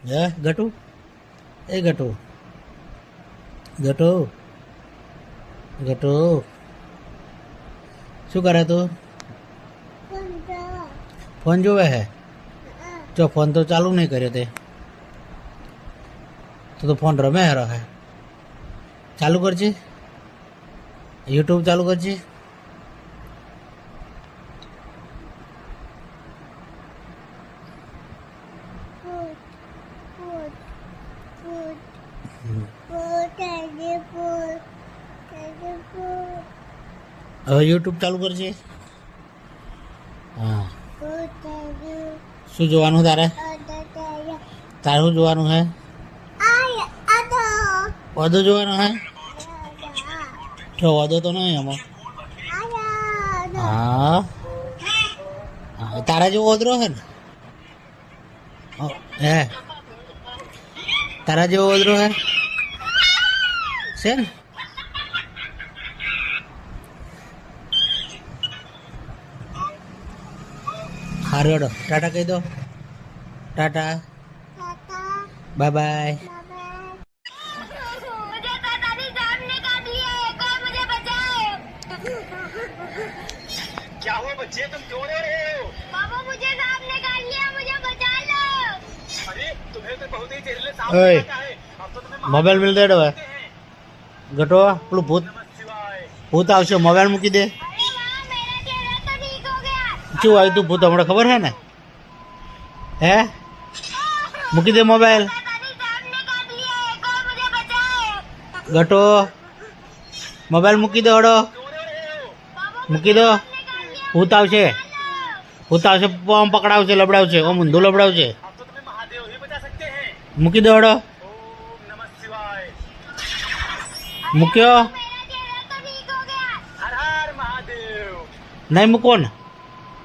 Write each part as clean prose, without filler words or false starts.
હે ગટુ એ ગટુ ગટુ ગટુ શું કરે તું ફોન જોવે હે જો ફોન તો ચાલુ નહીં કર્યો તે તો ફોન રમે હારો હે ચાલુ કરજે યુટ્યુબ ચાલુ કરજે હવે યુટ્યુબ ચાલુ કરજે હા શું જોવાનું તારે તારે શું જોવાનું હે વધુ જોવાનું હે જો વધુ તો નહીં આમાં હા તારા જેવો ઓદરો હે ને હે તારા જેવો ઓદરો હે છે ને હારું હેડો ટાટા કહી દો ટાટા બાય બાય क्या हुआ बच्चे तुम क्यों रो रहे हो? पापा मुझे सांप ने काट लिया मुझे बचा लो। अरे तुम्हें तो बहुत ही जहरीले सांप ओए, ने काटा है। अब तो तुम्हें મોબાઈલ મિલ દે હવે ગટો પેલું ભૂત सिवाय ભૂત આવશે મોબાઈલ મૂકી દે अरे माँ मेरा चेहरा तो ठीक हो गया। શું આવ્યું તું ભૂત હમણાં ખબર હે ને હે મૂકી દે મોબાઈલ दादी सांप ने काट लिया एक और मुझे बचाओ। ગટો મોબાઈલ મૂકી દો હડો क्यों रो रहे हो? पापा મૂકી દો ભૂત આવશે ભૂત આવશે આમ પકડાવશે લબડાવશે ઓમ ઊંધું લબડાવશે अब तो तुम्हें महादेव ही बचा सकते हैं। મૂકી દો હડો ओम नमः शिवाय। મૂક્યો मेरा चेहरा तो ठीक हो गया। हर हर महादेव। નહીં મૂકો ને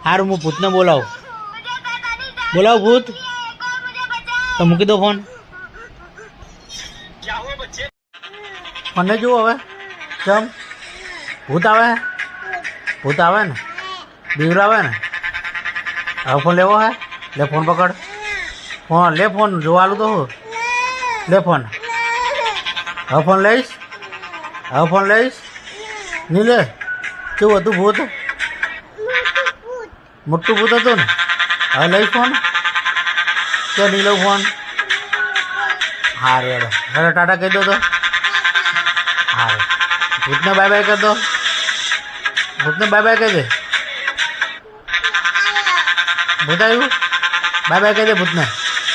હારું હું ભૂતને બોલાવું मुझे तो दादी सांप બોલાવ ભૂત ने एक और मुझे बचाओ। તો મૂકી દો ફોન क्या हुआ बच्चे? મને જુઓ હવે કેમ ભૂત આવે ભૂત આવે ને બીવરાવે ને હવે ફોન લેવો હે લે ફોન પકડ ફોન લે ફોન જોવાલું તો હું લે ફોન હવે ફોન લઈશ હવે ફોન લઈશ નહીં લે કેવું હતું ભૂત મોટું ભૂત હતું ને હવે લઈશ ફોન કે નહીં લઉં ફોન હારે હેડો હેડો ટાટા કહી દો તો હારે ભૂતને બાય બાય કરી દો ભૂતને બાય બાય કહી દે ભૂત આવ્યું બાય બાય કહી દે ભૂતને